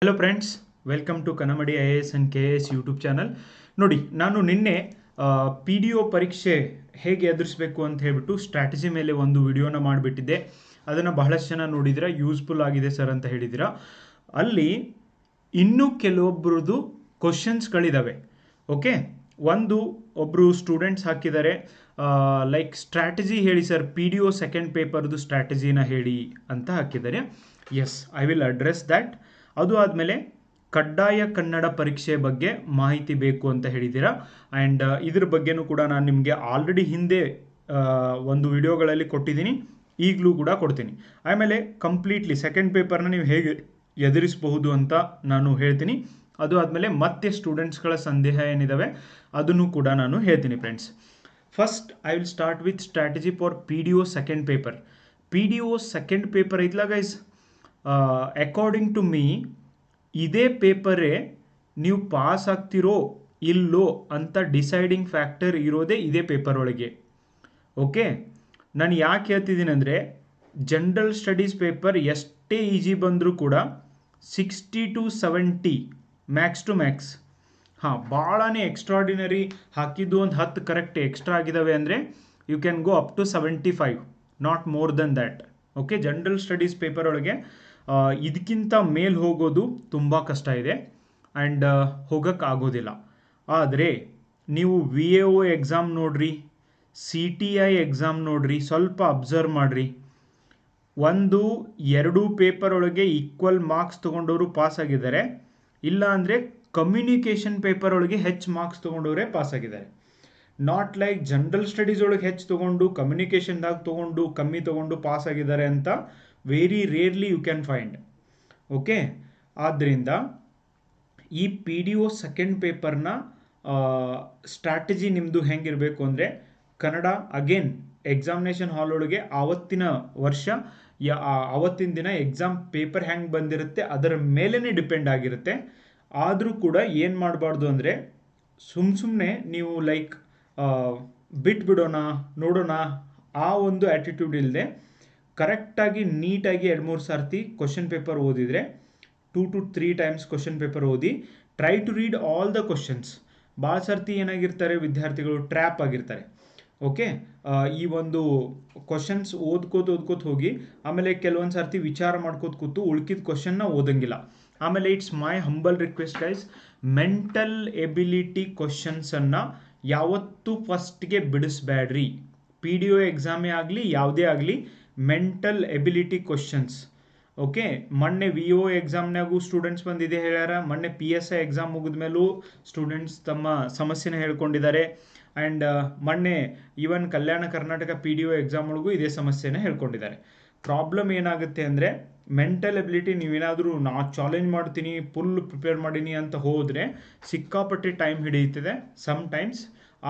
Hello friends, welcome to Kannamadi IAS and KAS YouTube channel. ನೋಡಿ, ನಾನು ನಿನ್ನೆ PDO ಪರೀಕ್ಷೆ ಹೇಗೆ ಎದುರಿಸಬೇಕು ಅಂತ ಹೇಳ್ಬಿಟ್ಟು ಸ್ಟ್ರಾಟಜಿ ಮೇಲೆ ಒಂದು ವಿಡಿಯೋನ ಮಾಡಿಬಿಟ್ಟಿದ್ದೆ. ಅದನ್ನು ಬಹಳಷ್ಟು ಜನ ನೋಡಿದಿರ, ಯೂಸ್ಫುಲ್ ಆಗಿದೆ ಸರ್ ಅಂತ ಹೇಳಿದಿರ. ಅಲ್ಲಿ ಇನ್ನೂ ಕೆಲವೊಬ್ಬರದು ಕ್ವಶನ್ಸ್ಗಳಿದ್ದಾವೆ. ಓಕೆ, ಒಬ್ಬರು ಸ್ಟೂಡೆಂಟ್ಸ್ ಹಾಕಿದ್ದಾರೆ, ಲೈಕ್ ಸ್ಟ್ರಾಟಜಿ ಹೇಳಿ ಸರ್, PDO ಸೆಕೆಂಡ್ ಪೇಪರ್ದು ಸ್ಟ್ರಾಟಜಿನ ಹೇಳಿ ಅಂತ ಹಾಕಿದ್ದಾರೆ. Yes, I will address that. ಅದು ಆದಮೇಲೆ ಕಡ್ಡಾಯ ಕನ್ನಡ ಪರೀಕ್ಷೆ ಬಗ್ಗೆ ಮಾಹಿತಿ ಬೇಕು ಅಂತ ಹೇಳಿದ್ದೀರಾ. ಆ್ಯಂಡ್ ಇದ್ರ ಬಗ್ಗೆನೂ ಕೂಡ ನಾನು ನಿಮಗೆ ಆಲ್ರೆಡಿ ಹಿಂದೆ ಒಂದು ವಿಡಿಯೋಗಳಲ್ಲಿ ಕೊಟ್ಟಿದ್ದೀನಿ, ಈಗಲೂ ಕೂಡ ಕೊಡ್ತೀನಿ. ಆಮೇಲೆ ಕಂಪ್ಲೀಟ್ಲಿ ಸೆಕೆಂಡ್ ಪೇಪರ್ನ ನೀವು ಹೇಗೆ ಎದುರಿಸಬಹುದು ಅಂತ ನಾನು ಹೇಳ್ತೀನಿ. ಅದು ಆದಮೇಲೆ ಮತ್ತೆ ಸ್ಟೂಡೆಂಟ್ಸ್ಗಳ ಸಂದೇಹ ಏನಿದ್ದಾವೆ ಅದನ್ನು ಕೂಡ ನಾನು ಹೇಳ್ತೀನಿ friends. First I will start with strategy for PDO second paper. PDO second paper ಐತ್ಲ ಗೈಸ್, ಅಕಾರ್ಡಿಂಗ್ ಟು ಮೀ ಇದೇ ಪೇಪರೇ ನೀವು ಪಾಸ್ ಆಗ್ತಿರೋ ಇಲ್ಲೋ ಅಂತ ಡಿಸೈಡಿಂಗ್ ಫ್ಯಾಕ್ಟರ್ ಇರೋದೇ ಇದೇ ಪೇಪರ್ ಒಳಗೆ. ಓಕೆ, ನಾನು ಯಾಕೆ ಹೇಳ್ತಿದ್ದೀನಿ ಅಂದರೆ, ಜನರಲ್ ಸ್ಟಡೀಸ್ ಪೇಪರ್ ಎಷ್ಟೇ ಈಜಿ ಬಂದರೂ ಕೂಡ 60 to 70 ಮ್ಯಾಕ್ಸ್ ಟು ಮ್ಯಾಕ್ಸ್. ಭಾಳನೇ ಎಕ್ಸ್ಟ್ರಾರ್ಡಿನರಿ ಹಾಕಿದ್ದು ಒಂದು 10 ಕರೆಕ್ಟ್ ಎಕ್ಸ್ಟ್ರಾ ಆಗಿದ್ದಾವೆ ಅಂದರೆ you can go up to 75, not more than that. Okay, general studies paper ಒಳಗೆ ಇದಕ್ಕಿಂತ ಮೇಲ್ ಹೋಗೋದು ತುಂಬ ಕಷ್ಟ ಇದೆ ಆ್ಯಂಡ್ ಹೋಗೋಕ್ಕಾಗೋದಿಲ್ಲ. ಆದರೆ ನೀವು VAO ಎಕ್ಸಾಮ್ ನೋಡ್ರಿ, CTI ಎಕ್ಸಾಮ್ ನೋಡ್ರಿ, ಸ್ವಲ್ಪ ಅಬ್ಸರ್ವ್ ಮಾಡಿರಿ. 1-2 ಪೇಪರ್ ಒಳಗೆ ಈಕ್ವಲ್ ಮಾರ್ಕ್ಸ್ ತೊಗೊಂಡವರು ಪಾಸ್ ಆಗಿದ್ದಾರೆ, ಇಲ್ಲ ಅಂದರೆ ಕಮ್ಯುನಿಕೇಷನ್ ಪೇಪರ್ ಒಳಗೆ ಹೆಚ್ಚು ಮಾರ್ಕ್ಸ್ ತೊಗೊಂಡವರೇ ಪಾಸ್ ಆಗಿದ್ದಾರೆ. ನಾಟ್ ಲೈಕ್ ಜನರಲ್ ಸ್ಟಡೀಸ್ ಒಳಗೆ ಹೆಚ್ಚು ತೊಗೊಂಡು ಕಮ್ಯುನಿಕೇಷನ್ದಾಗ ತೊಗೊಂಡು ಕಮ್ಮಿ ತೊಗೊಂಡು ಪಾಸ್ ಆಗಿದ್ದಾರೆ ಅಂತ very rarely you can find. Okay, ಆದ್ದರಿಂದ ಈ PDO ಸೆಕೆಂಡ್ ಪೇಪರ್ನ ಸ್ಟ್ರಾಟಜಿ ನಿಮ್ಮದು ಹೆಂಗಿರಬೇಕು ಅಂದರೆ, ಕನ್ನಡ ಅಗೇನ್ ಎಕ್ಸಾಮಿನೇಷನ್ ಹಾಲ್ ಒಳಗೆ ಆವತ್ತಿನ ವರ್ಷ ಆವತ್ತಿನ ದಿನ ಎಕ್ಸಾಮ್ ಪೇಪರ್ ಹೆಂಗೆ ಬಂದಿರುತ್ತೆ ಅದರ ಮೇಲೇ ಡಿಪೆಂಡ್ ಆಗಿರುತ್ತೆ. ಆದರೂ ಕೂಡ ಏನು ಮಾಡಬಾರ್ದು ಅಂದರೆ, ಸುಮ್ಮನೆ ನೀವು ಲೈಕ್ ಬಿಟ್ಬಿಡೋಣ ನೋಡೋಣ ಆ ಒಂದು ಆ್ಯಟಿಟ್ಯೂಡ್ ಇಲ್ಲದೆ ಕರೆಕ್ಟಾಗಿ ನೀಟಾಗಿ 2-3 ಸರ್ತಿ ಕ್ವಶನ್ ಪೇಪರ್ ಓದಿದರೆ, 2 to 3 times ಕ್ವಶನ್ ಪೇಪರ್ ಓದಿ, try to read all the questions. ಭಾಳ ಸರ್ತಿ ಏನಾಗಿರ್ತಾರೆ ವಿದ್ಯಾರ್ಥಿಗಳು, ಟ್ರ್ಯಾಪ್ ಆಗಿರ್ತಾರೆ. ಓಕೆ, ಈ ಒಂದು ಕ್ವಶನ್ಸ್ ಓದ್ಕೋತ ಹೋಗಿ ಆಮೇಲೆ ಕೆಲವೊಂದು ಸರ್ತಿ ವಿಚಾರ ಮಾಡ್ಕೋತ ಕೂತು ಉಳ್ಕಿದ ಕ್ವಶನ್ನ ಓದಂಗಿಲ್ಲ. ಆಮೇಲೆ it's my humble request guys, mental ability ಕ್ವಶನ್ಸನ್ನು ಯಾವತ್ತೂ ಫಸ್ಟ್ಗೆ ಬಿಡಿಸ್ಬೇಡ್ರಿ. PDO ಎಕ್ಸಾಮೇ ಆಗಲಿ ಯಾವುದೇ ಆಗಲಿ, ಮೆಂಟಲ್ ಎಬಿಲಿಟಿ ಕ್ವಶನ್ಸ್. ಓಕೆ, ಮೊನ್ನೆ VO ಎಕ್ಸಾಮ್ನಾಗೂ ಸ್ಟೂಡೆಂಟ್ಸ್ ಬಂದಿದೆ ಹೇಳ್ಯಾರ, ಮೊನ್ನೆ PSI ಎಕ್ಸಾಮ್ ಮುಗಿದ ಮೇಲೂ ಸ್ಟೂಡೆಂಟ್ಸ್ ತಮ್ಮ ಸಮಸ್ಯೆನ ಹೇಳ್ಕೊಂಡಿದ್ದಾರೆ. ಆ್ಯಂಡ್ ಮೊನ್ನೆ even Kalyana Karnataka PDO exam ಒಳಗೂ ಇದೇ ಸಮಸ್ಯೆನ ಹೇಳ್ಕೊಂಡಿದ್ದಾರೆ. ಪ್ರಾಬ್ಲಮ್ ಏನಾಗುತ್ತೆ ಅಂದರೆ, ಮೆಂಟಲ್ ಎಬಿಲಿಟಿ ನೀವೇನಾದರೂ ಚಾಲೆಂಜ್ ಮಾಡ್ತೀನಿ ಫುಲ್ ಪ್ರಿಪೇರ್ ಮಾಡೀನಿ ಅಂತ ಹೋದರೆ ಸಿಕ್ಕಾಪಟ್ಟೆ ಟೈಮ್ ಹಿಡಿಯುತ್ತದೆ. ಸಮ್ಟೈಮ್ಸ್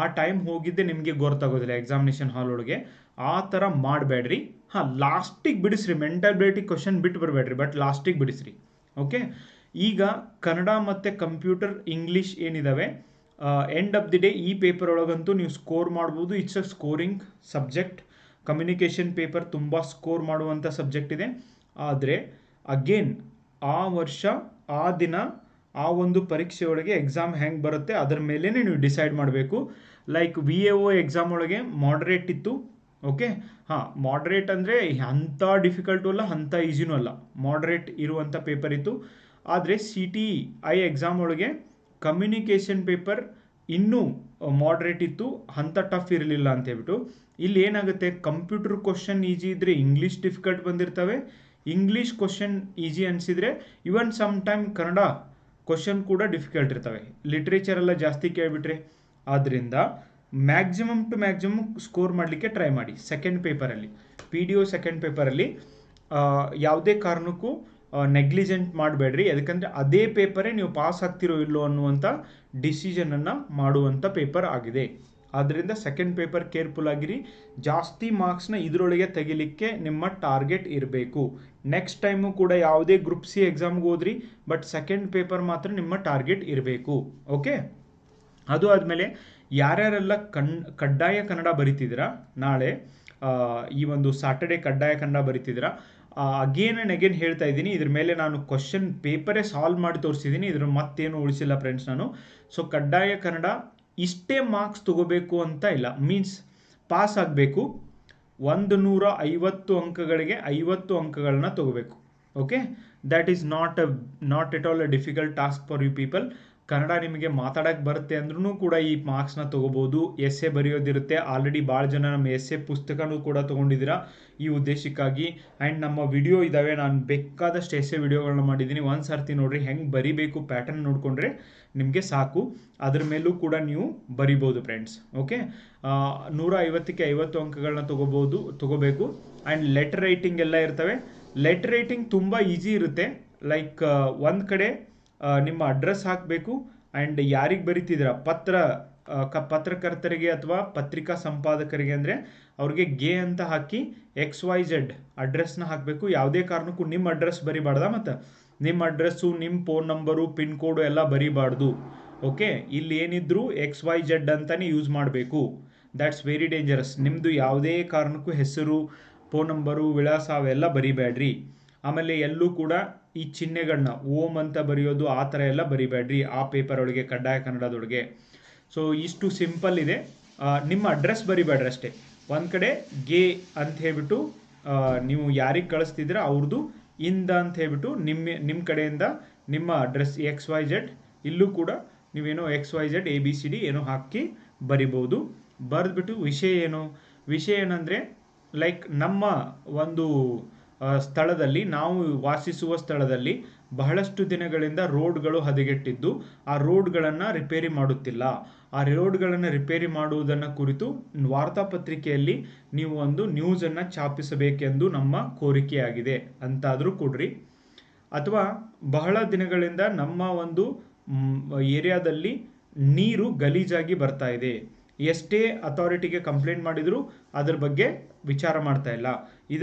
ಆ ಟೈಮ್ ಹೋಗಿದ್ದೆ ನಿಮಗೆ ಗೊತ್ತಾಗೋದಿಲ್ಲ ಎಕ್ಸಾಮಿನೇಷನ್ ಹಾಲ್ ಒಳಗೆ. ಆ ಥರ ಮಾಡಬೇಡ್ರಿ. ಲಾಸ್ಟಿಗೆ ಬಿಡಿಸ್ರಿ, ಮೆಂಟಲ್ ಎಬಿಲಿಟಿ ಕ್ವಶನ್ ಬಿಟ್ಟು ಬರಬೇಡ್ರಿ, ಬಟ್ ಲಾಸ್ಟಿಗೆ ಬಿಡಿಸ್ರಿ. ಓಕೆ, ಈಗ ಕನ್ನಡ ಮತ್ತು ಕಂಪ್ಯೂಟರ್ ಇಂಗ್ಲೀಷ್ ಏನಿದ್ದಾವೆ, ಎಂಡ್ ಆಫ್ ದಿ ಡೇ ಈ ಪೇಪರ್ ಒಳಗಂತೂ ನೀವು ಸ್ಕೋರ್ ಮಾಡ್ಬೋದು. It's a scoring subject. Communication paper ತುಂಬ ಸ್ಕೋರ್ ಮಾಡುವಂಥ ಸಬ್ಜೆಕ್ಟ್ ಇದೆ. ಆದರೆ ಅಗೇನ್ ಆ ವರ್ಷ ಆ ದಿನ ಆ ಒಂದು ಪರೀಕ್ಷೆ ಒಳಗೆ ಎಕ್ಸಾಮ್ ಹೆಂಗೆ ಬರುತ್ತೆ ಅದರ ಮೇಲೇ ನೀವು ಡಿಸೈಡ್ ಮಾಡಬೇಕು. ಲೈಕ್ VAO ಎಕ್ಸಾಮ್ ಒಳಗೆ ಮಾಡ್ರೇಟ್ ಇತ್ತು. ಓಕೆ, ಮಾಡ್ರೇಟ್ ಅಂದರೆ ಅಂಥ ಡಿಫಿಕಲ್ಟು ಅಲ್ಲ, ಅಂಥ ಈಸಿನೂ ಅಲ್ಲ, ಮಾಡ್ರೇಟ್ ಇರುವಂಥ ಪೇಪರ್ ಇತ್ತು. ಆದರೆ CTI ಎಕ್ಸಾಮ್ ಒಳಗೆ ಕಮ್ಯುನಿಕೇಷನ್ ಪೇಪರ್ ಇನ್ನೂ ಮಾಡ್ರೇಟ್ ಇತ್ತು, ಅಂಥ ಟಫ್ ಇರಲಿಲ್ಲ ಅಂತ ಹೇಳ್ಬಿಟ್ಟು. ಇಲ್ಲಿ ಏನಾಗುತ್ತೆ, ಕಂಪ್ಯೂಟರ್ ಕ್ವಶನ್ ಈಸಿ ಇದ್ದರೆ ಇಂಗ್ಲೀಷ್ ಡಿಫಿಕಲ್ಟ್ ಬಂದಿರ್ತವೆ, ಇಂಗ್ಲೀಷ್ ಕ್ವಶನ್ ಈಸಿ ಅನಿಸಿದರೆ even some time Kannada question ಕೂಡ ಡಿಫಿಕಲ್ಟ್ ಇರ್ತವೆ, ಲಿಟ್ರೇಚರ್ ಎಲ್ಲ ಜಾಸ್ತಿ ಕೇಳಿಬಿಟ್ರೆ. ಆದ್ದರಿಂದ ಮ್ಯಾಕ್ಸಿಮಮ್ ಟು ಮ್ಯಾಕ್ಸಿಮಮ್ ಸ್ಕೋರ್ ಮಾಡಲಿಕ್ಕೆ ಟ್ರೈ ಮಾಡಿ ಸೆಕೆಂಡ್ ಪೇಪರಲ್ಲಿ. PDO ಸೆಕೆಂಡ್ ಪೇಪರಲ್ಲಿ ಯಾವುದೇ ಕಾರಣಕ್ಕೂ ನೆಗ್ಲಿಜೆಂಟ್ ಮಾಡಬೇಡ್ರಿ. ಯಾಕಂದರೆ ಅದೇ ಪೇಪರೇ ನೀವು ಪಾಸ್ ಆಗ್ತಿರೋ ಇಲ್ಲೋ ಅನ್ನುವಂಥ ಡಿಸಿಷನನ್ನು ಮಾಡುವಂಥ ಪೇಪರ್ ಆಗಿದೆ. ಆದ್ದರಿಂದ ಸೆಕೆಂಡ್ ಪೇಪರ್ ಕೇರ್ಫುಲ್ ಆಗಿರಿ. ಜಾಸ್ತಿ ಮಾರ್ಕ್ಸ್ನ ಇದರೊಳಗೆ ತೆಗಿಲಿಕ್ಕೆ ನಿಮ್ಮ ಟಾರ್ಗೆಟ್ ಇರಬೇಕು. ನೆಕ್ಸ್ಟ್ ಟೈಮು ಕೂಡ ಯಾವುದೇ ಗ್ರೂಪ್ C ಎಕ್ಸಾಮ್ಗೆ ಹೋದ್ರಿ, ಬಟ್ ಸೆಕೆಂಡ್ ಪೇಪರ್ ಮಾತ್ರ ನಿಮ್ಮ ಟಾರ್ಗೆಟ್ ಇರಬೇಕು. ಓಕೆ, ಅದು ಆದಮೇಲೆ ಯಾರ್ಯಾರೆಲ್ಲ ಕಡ್ಡಾಯ ಕನ್ನಡ ಬರಿತಿದ್ದೀರಾ, ನಾಳೆ ಈ ಒಂದು ಸಾಟರ್ಡೆ ಕಡ್ಡಾಯ ಕನ್ನಡ ಬರಿತಿದ್ದೀರಾ, ಅಗೇನ್ ಆ್ಯಂಡ್ ಅಗೇನ್ ಹೇಳ್ತಾ ಇದ್ದೀನಿ, ಇದ್ರ ಮೇಲೆ ನಾನು ಕ್ವಶನ್ ಪೇಪರೇ ಸಾಲ್ವ್ ಮಾಡಿ ತೋರಿಸಿದ್ದೀನಿ, ಇದ್ರ ಮತ್ತೇನು ಉಳಿಸಿಲ್ಲ ಫ್ರೆಂಡ್ಸ್ ನಾನು. ಸೊ ಕಡ್ಡಾಯ ಕನ್ನಡ ಇಷ್ಟೇ ಮಾರ್ಕ್ಸ್ ತಗೋಬೇಕು ಅಂತ ಇಲ್ಲ, ಮೀನ್ಸ್ ಪಾಸ್ ಆಗಬೇಕು, 150 ಅಂಕಗಳಿಗೆ 50 ಅಂಕಗಳನ್ನ ತಗೋಬೇಕು. Okay, that is not at all a difficult task for you people. Kannada ನಿಮಗೆ ಮಾತಾಡೋಕ್ಕೆ ಬರುತ್ತೆ ಅಂದ್ರೂ ಕೂಡ ಈ ಮಾರ್ಕ್ಸ್ನ ತೊಗೋಬೋದು. ಎಸ್ಸೆ ಬರೆಯೋದಿರುತ್ತೆ, ಆಲ್ರೆಡಿ ಭಾಳ ಜನ ನಮ್ಮ ಎಸ್ಸೆ ಪುಸ್ತಕನೂ ಕೂಡ ತೊಗೊಂಡಿದ್ದೀರಾ ಈ ಉದ್ದೇಶಕ್ಕಾಗಿ. ಆ್ಯಂಡ್ ನಮ್ಮ ವಿಡಿಯೋ ಇದ್ದಾವೆ, ನಾನು ಬೇಕಾದಷ್ಟು ಎಸ್ಸೆ ವಿಡಿಯೋಗಳನ್ನ ಮಾಡಿದ್ದೀನಿ, ಒಂದು ಸರ್ತಿ ನೋಡಿರಿ, ಹೆಂಗೆ ಬರಿಬೇಕು ಪ್ಯಾಟರ್ನ್ ನೋಡಿಕೊಂಡ್ರೆ ನಿಮಗೆ ಸಾಕು, ಅದ್ರ ಮೇಲೂ ಕೂಡ ನೀವು ಬರಿಬೋದು ಫ್ರೆಂಡ್ಸ್. ಓಕೆ, 150ಕ್ಕೆ 50 ಅಂಕಗಳನ್ನ ತಗೋಬೇಕು. ಆ್ಯಂಡ್ ಲೆಟರ್ ರೈಟಿಂಗ್ ಎಲ್ಲ ಇರ್ತವೆ. ಲೆಟರ್ ರೈಟಿಂಗ್ ತುಂಬ ಈಸಿ ಇರುತ್ತೆ. ಲೈಕ್ ಒಂದು ಕಡೆ ನಿಮ್ಮ ಅಡ್ರೆಸ್ ಹಾಕಬೇಕು, ಆ್ಯಂಡ್ ಯಾರಿಗೆ ಬರಿತಿದ್ದೀರಾ, ಪತ್ರಕರ್ತರಿಗೆ ಅಥವಾ ಪತ್ರಿಕಾ ಸಂಪಾದಕರಿಗೆ ಅಂದರೆ ಅವ್ರಿಗೆ ಗೆ ಅಂತ ಹಾಕಿ XYZ ಅಡ್ರೆಸ್ನ ಹಾಕಬೇಕು. ಯಾವುದೇ ಕಾರಣಕ್ಕೂ ನಿಮ್ಮ ಅಡ್ರೆಸ್ ಬರಿಬಾರ್ದ, ಮತ್ತು ನಿಮ್ಮ ಅಡ್ರೆಸ್ಸು, ನಿಮ್ಮ ಫೋನ್ ನಂಬರು, ಪಿನ್ ಕೋಡು ಎಲ್ಲ ಬರಿಬಾರ್ದು. ಓಕೆ, ಇಲ್ಲಿ ಏನಿದ್ರು XYZ ಅಂತಲೇ ಯೂಸ್ ಮಾಡಬೇಕು. That's very dangerous. ನಿಮ್ಮದು ಯಾವುದೇ ಕಾರಣಕ್ಕೂ ಹೆಸರು, ಫೋನ್ ನಂಬರು, ವಿಳಾಸ ಅವೆಲ್ಲ ಬರಿಬೇಡ್ರಿ. ಆಮೇಲೆ ಎಲ್ಲೂ ಕೂಡ ಈ ಚಿಹ್ನೆಗಳನ್ನ ಓಂ ಅಂತ ಬರೆಯೋದು ಆ ಥರ ಎಲ್ಲ ಬರಿಬೇಡ್ರಿ ಆ ಪೇಪರ್ ಒಳಗೆ, ಕಡ್ಡಾಯ ಕನ್ನಡದೊಳಗೆ. ಸೊ ಇಷ್ಟು ಸಿಂಪಲ್ ಇದೆ. ನಿಮ್ಮ ಅಡ್ರೆಸ್ ಬರಿಬೇಡ್ರಿ ಅಷ್ಟೇ. ಒಂದು ಕಡೆ ಗೆ ಅಂತ ಹೇಳ್ಬಿಟ್ಟು ನೀವು ಯಾರಿಗೆ ಕಳಿಸ್ತಿದ್ರೆ ಅವ್ರದ್ದು ಇಂದ ಅಂತ ಹೇಳ್ಬಿಟ್ಟು ನಿಮ್ಮ ಕಡೆಯಿಂದ ನಿಮ್ಮ ಅಡ್ರೆಸ್ XYZ, ಇಲ್ಲೂ ಕೂಡ ನೀವೇನೋ XYZ ABCD ಏನೋ ಹಾಕಿ ಬರಿಬೋದು. ಬರೆದ್ಬಿಟ್ಟು ವಿಷಯ ಏನಂದರೆ ಲೈಕ್ ನಮ್ಮ ಒಂದು ಸ್ಥಳದಲ್ಲಿ, ನಾವು ವಾಸಿಸುವ ಸ್ಥಳದಲ್ಲಿ ಬಹಳಷ್ಟು ದಿನಗಳಿಂದ ರೋಡ್ಗಳು ಹದಗೆಟ್ಟಿದ್ದು, ಆ ರೋಡ್ಗಳನ್ನು ರಿಪೇರಿ ಮಾಡುತ್ತಿಲ್ಲ. ಆ ರೋಡ್ಗಳನ್ನು ರಿಪೇರಿ ಮಾಡುವುದನ್ನು ಕುರಿತು ವಾರ್ತಾಪತ್ರಿಕೆಯಲ್ಲಿ ನೀವು ಒಂದು ನ್ಯೂಸನ್ನು ಛಾಪಿಸಬೇಕೆಂದು ನಮ್ಮ ಕೋರಿಕೆಯಾಗಿದೆ ಅಂತಾದರೂ ಕೊಡ್ರಿ. ಅಥವಾ ಬಹಳ ದಿನಗಳಿಂದ ನಮ್ಮ ಒಂದು ಏರಿಯಾದಲ್ಲಿ ನೀರು ಗಲೀಜಾಗಿ ಬರ್ತಾ ಇದೆ, ಎಷ್ಟೇ ಅಥಾರಿಟಿಗೆ ಕಂಪ್ಲೇಂಟ್ ಮಾಡಿದರೂ ಅದ್ರ ಬಗ್ಗೆ ವಿಚಾರ ಮಾಡ್ತಾ ಇಲ್ಲ,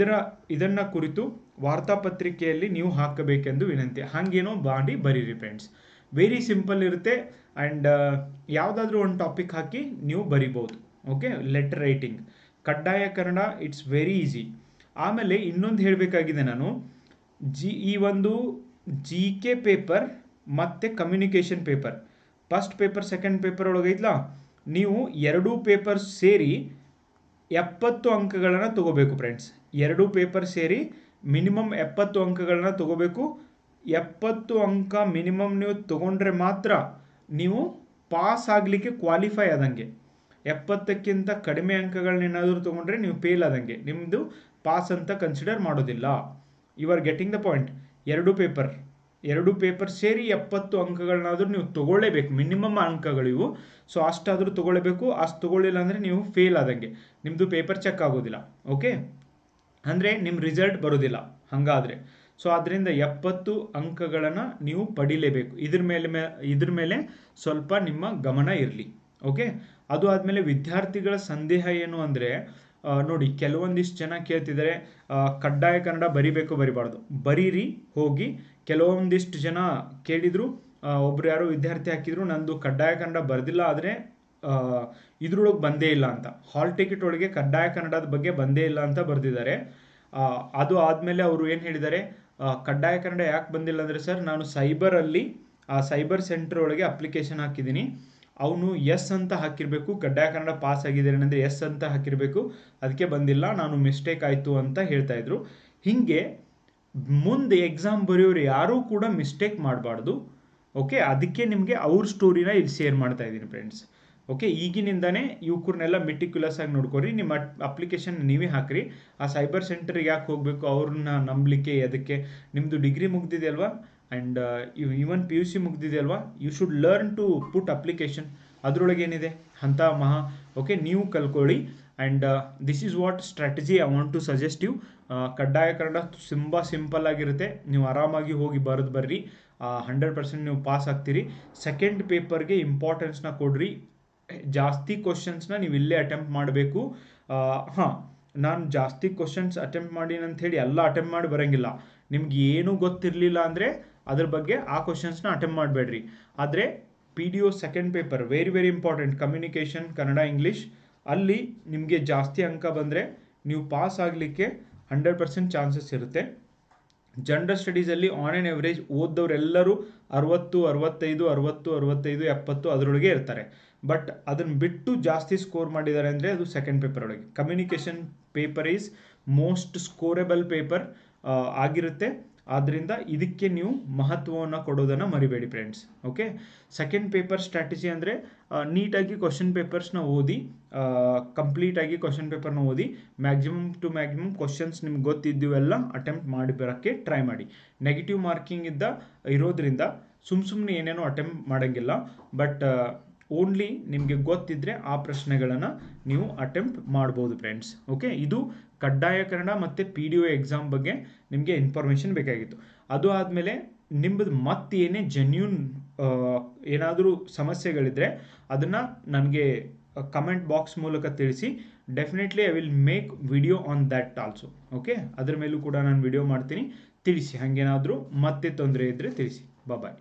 ಇದನ್ನು ಕುರಿತು ವಾರ್ತಾಪತ್ರಿಕೆಯಲ್ಲಿ ನೀವು ಹಾಕಬೇಕೆಂದು ವಿನಂತಿ. ಹಾಗೇನೋ ಮಾಡಿ ಬರೀರಿ ಫ್ರೆಂಡ್ಸ್. ವೆರಿ ಸಿಂಪಲ್ ಇರುತ್ತೆ. ಆ್ಯಂಡ್ ಯಾವುದಾದ್ರೂ ಒಂದು ಟಾಪಿಕ್ ಹಾಕಿ ನೀವು ಬರಿಬೋದು. ಓಕೆ, ಲೆಟರ್ ರೈಟಿಂಗ್ ಕಡ್ಡಾಯ ಕನ್ನಡ ಇಟ್ಸ್ ವೆರಿ ಈಸಿ. ಆಮೇಲೆ ಇನ್ನೊಂದು ಹೇಳಬೇಕಾಗಿದೆ ನಾನು, ಈ ಒಂದು GK ಪೇಪರ್ ಮತ್ತು communication paper, first paper second paper ಒಳಗೈತ್ಲ, ನೀವು ಎರಡೂ ಪೇಪರ್ ಸೇರಿ 70 ಅಂಕಗಳನ್ನು ತಗೋಬೇಕು ಫ್ರೆಂಡ್ಸ್. ಎರಡೂ ಪೇಪರ್ ಸೇರಿ ಮಿನಿಮಮ್ 70 ಅಂಕಗಳನ್ನ ತಗೋಬೇಕು. 70 ಅಂಕ ಮಿನಿಮಮ್ ನೀವು ತಗೊಂಡ್ರೆ ಮಾತ್ರ ನೀವು ಪಾಸ್ ಆಗಲಿಕ್ಕೆ ಕ್ವಾಲಿಫೈ ಆದಂಗೆ. 70ಕ್ಕಿಂತ ಕಡಿಮೆ ಅಂಕಗಳನ್ನೇನಾದರೂ ತೊಗೊಂಡ್ರೆ ನೀವು ಫೇಲ್ ಆದಂಗೆ, ನಿಮ್ಮದು ಪಾಸ್ ಅಂತ ಕನ್ಸಿಡರ್ ಮಾಡೋದಿಲ್ಲ. You are getting the point. ಎರಡು ಪೇಪರ್ ಸೇರಿ 70 ಅಂಕಗಳನ್ನಾದರೂ ನೀವು ತೊಗೊಳ್ಳೇಬೇಕು, ಮಿನಿಮಮ್ ಅಂಕಗಳಿವು. ಸೊ ಅಷ್ಟಾದರೂ ತೊಗೊಳ್ಳೇಬೇಕು. ಅಷ್ಟು ತೊಗೊಳ್ಳಿಲ್ಲ ಅಂದರೆ ನೀವು ಫೇಲ್ ಆದಂಗೆ, ನಿಮ್ಮದು ಪೇಪರ್ ಚೆಕ್ ಆಗೋದಿಲ್ಲ. ಓಕೆ, ಅಂದರೆ ನಿಮ್ಮ ರಿಸಲ್ಟ್ ಬರೋದಿಲ್ಲ ಹಾಗಾದರೆ. ಸೊ ಅದರಿಂದ 70 ಅಂಕಗಳನ್ನು ನೀವು ಪಡಿಲೇಬೇಕು. ಇದ್ರ ಮೇಲೆ ಸ್ವಲ್ಪ ನಿಮ್ಮ ಗಮನ ಇರಲಿ. ಓಕೆ, ಅದು ಆದಮೇಲೆ ವಿದ್ಯಾರ್ಥಿಗಳ ಸಂದೇಹ ಏನು ಅಂದರೆ, ನೋಡಿ ಕೆಲವೊಂದಿಷ್ಟು ಜನ ಕೇಳ್ತಿದ್ದಾರೆ ಕಡ್ಡಾಯ ಕನ್ನಡ ಬರಿಬಾರ್ದು. ಬರೀರಿ ಹೋಗಿ. ಕೆಲವೊಂದಿಷ್ಟು ಜನ ಕೇಳಿದರು, ಒಬ್ರು ಯಾರೋ ವಿದ್ಯಾರ್ಥಿ ಹಾಕಿದ್ರು, ನಂದು ಕಡ್ಡಾಯ ಕನ್ನಡ ಬರೆದಿಲ್ಲ, ಆದರೆ ಇದ್ರೊಳಗೆ ಬಂದೇ ಇಲ್ಲ ಅಂತ, ಹಾಲ್ ಟಿಕೆಟ್ ಒಳಗೆ ಕಡ್ಡಾಯ ಕನ್ನಡದ ಬಗ್ಗೆ ಬಂದೇ ಇಲ್ಲ ಅಂತ ಬರೆದಿದ್ದಾರೆ. ಅದು ಆದಮೇಲೆ ಅವರು ಏನು ಹೇಳಿದ್ದಾರೆ, ಕಡ್ಡಾಯ ಕನ್ನಡ ಯಾಕೆ ಬಂದಿಲ್ಲ ಅಂದರೆ, ಸರ್ ನಾನು ಸೈಬರ್ ಸೆಂಟರ್ ಒಳಗೆ ಅಪ್ಲಿಕೇಶನ್ ಹಾಕಿದ್ದೀನಿ, ಅವನು ಎಸ್ ಅಂತ ಹಾಕಿರಬೇಕು, ಕಡ್ಡಾಯ ಕನ್ನಡ ಪಾಸ್ ಆಗಿದ್ದಾರೆ ಅಂದರೆ ಎಸ್ ಅಂತ ಹಾಕಿರಬೇಕು, ಅದಕ್ಕೆ ಬಂದಿಲ್ಲ, ನಾನು ಮಿಸ್ಟೇಕ್ ಆಯಿತು ಅಂತ ಹೇಳ್ತಾ ಇದ್ರು. ಹೀಗೆ ಮುಂದೆ ಎಕ್ಸಾಮ್ ಬರೆಯೋರು ಯಾರೂ ಕೂಡ ಮಿಸ್ಟೇಕ್ ಮಾಡಬಾರ್ದು. ಓಕೆ, ಅದಕ್ಕೆ ನಿಮಗೆ ಅವ್ರ ಸ್ಟೋರಿನ ಇಲ್ಲಿ ಶೇರ್ ಮಾಡ್ತಾ ಇದ್ದೀನಿ ಫ್ರೆಂಡ್ಸ್. ಓಕೆ, ಈಗಿನಿಂದನೇ ಇವ್ರನ್ನೆಲ್ಲ ಮೆಟಿಕ್ಯುಲಸ್ ಆಗಿ ನೋಡ್ಕೊರಿ. ನಿಮ್ಮ ಅಪ್ಲಿಕೇಶನ್ ನೀವೇ ಹಾಕಿರಿ. ಆ ಸೈಬರ್ ಸೆಂಟರ್ಗೆ ಯಾಕೆ ಹೋಗಬೇಕು, ಅವ್ರನ್ನ ನಂಬಲಿಕ್ಕೆ? ಅದಕ್ಕೆ ನಿಮ್ಮದು ಡಿಗ್ರಿ ಮುಗ್ದಿದೆ ಅಲ್ವಾ, ಆ್ಯಂಡ್ ಈವನ್ PUC ಮುಗ್ದಿದೆ ಅಲ್ವಾ, you should learn to put application. ಅದರೊಳಗೆ ಏನಿದೆ ಅಂತ ಓಕೆ, ನೀವು ಕಲ್ಕೊಳ್ಳಿ. And this is what strategy I want to suggest you. ಕಡ್ಡಾಯ ಕನ್ನಡ ತುಂಬ ಸಿಂಪಲ್ ಆಗಿರುತ್ತೆ, ನೀವು ಆರಾಮಾಗಿ ಹೋಗಿ ಬರೆದು ಬರ್ರಿ, 100% ನೀವು ಪಾಸ್ ಆಗ್ತೀರಿ. ಸೆಕೆಂಡ್ ಪೇಪರ್ಗೆ ಇಂಪಾರ್ಟೆನ್ಸ್ನ ಕೊಡ್ರಿ. ಜಾಸ್ತಿ ಕ್ವಶನ್ಸ್ನ ನೀವು ಇಲ್ಲೇ ಅಟೆಂಪ್ಟ್ ಮಾಡಬೇಕು. ನಾನು ಜಾಸ್ತಿ ಕ್ವಶನ್ಸ್ ಅಟೆಂಪ್ಟ್ ಮಾಡೀನಿ ಅಂಥೇಳಿ ಎಲ್ಲ ಅಟೆಂಪ್ಟ್ ಮಾಡಿ ಬರೋಂಗಿಲ್ಲ. ನಿಮ್ಗೆ ಏನೂ ಗೊತ್ತಿರಲಿಲ್ಲ ಅಂದರೆ ಅದ್ರ ಬಗ್ಗೆ ಆ ಕ್ವಶನ್ಸ್ನ ಅಟೆಂಪ್ಟ್ ಮಾಡಬೇಡ್ರಿ. ಆದರೆ PDO second paper very very important, communication Kannada English, ಅಲ್ಲಿ ನಿಮಗೆ ಜಾಸ್ತಿ ಅಂಕ ಬಂದರೆ ನೀವು ಪಾಸ್ ಆಗಲಿಕ್ಕೆ 100% ಚಾನ್ಸಸ್ ಇರುತ್ತೆ. ಜನರಲ್ ಸ್ಟಡೀಸಲ್ಲಿ ಆನ್ ಆನ್ ಎವರೇಜ್ ಓದ್ದವರೆಲ್ಲರೂ 60, 65, 60, 65, 70 ಅದರೊಳಗೆ ಇರ್ತಾರೆ. ಬಟ್ ಅದನ್ನು ಬಿಟ್ಟು ಜಾಸ್ತಿ ಸ್ಕೋರ್ ಮಾಡಿದ್ದಾರೆ ಅಂದರೆ ಅದು ಸೆಕೆಂಡ್ ಪೇಪರ್ ಒಳಗೆ. Communication paper is most scorable paper ಆಗಿರುತ್ತೆ. ಆದ್ದರಿಂದ ಇದಕ್ಕೆ ನೀವು ಮಹತ್ವವನ್ನು ಕೊಡೋದನ್ನು ಮರಿಬೇಡಿ friends. Okay, second paper strategy ಅಂದರೆ ನೀಟಾಗಿ ಕ್ವಶನ್ ಪೇಪರ್ಸ್ನ ಓದಿ, ಕಂಪ್ಲೀಟಾಗಿ ಕ್ವಶನ್ ಪೇಪರ್ನ ಓದಿ, ಮ್ಯಾಕ್ಸಿಮಮ್ ಟು ಮ್ಯಾಕ್ಸಿಮಮ್ ಕ್ವಶನ್ಸ್ ನಿಮ್ಗೆ ಗೊತ್ತಿದ್ದೀವೆಲ್ಲ ಅಟೆಂಪ್ಟ್ ಮಾಡಿ ಬರೋಕ್ಕೆ ಟ್ರೈ ಮಾಡಿ. ನೆಗೆಟಿವ್ ಮಾರ್ಕಿಂಗ್ ಇರೋದ್ರಿಂದ ಸುಮ್ಮನೆ ಏನೇನೋ ಅಟೆಂಪ್ಟ್ ಮಾಡೋಂಗಿಲ್ಲ. ಬಟ್ ಓನ್ಲಿ ನಿಮಗೆ ಗೊತ್ತಿದ್ದರೆ ಆ ಪ್ರಶ್ನೆಗಳನ್ನು ನೀವು ಅಟೆಂಪ್ಟ್ ಮಾಡ್ಬೋದು ಫ್ರೆಂಡ್ಸ್. ಓಕೆ, ಇದು ಕಡ್ಡಾಯ ಕನ್ನಡ ಮತ್ತು PDO ಎಕ್ಸಾಮ್ ಬಗ್ಗೆ ನಿಮಗೆ ಇನ್ಫಾರ್ಮೇಷನ್ ಬೇಕಾಗಿತ್ತು. ಅದು ಆದಮೇಲೆ ನಿಮ್ಮದು ಮತ್ತೇನೇ ಜೆನ್ಯೂನ್ ಏನಾದರೂ ಸಮಸ್ಯೆಗಳಿದ್ದರೆ ಅದನ್ನು ನನಗೆ ಕಮೆಂಟ್ ಬಾಕ್ಸ್ ಮೂಲಕ ತಿಳಿಸಿ. Definitely I will make video on that also. Okay, ಅದ್ರ ಮೇಲೂ ಕೂಡ ನಾನು ವಿಡಿಯೋ ಮಾಡ್ತೀನಿ. ತಿಳಿಸಿ, ಹಾಗೇನಾದರೂ ಮತ್ತೆ ತೊಂದರೆ ಇದ್ದರೆ ತಿಳಿಸಿ. ಬಾಯ್.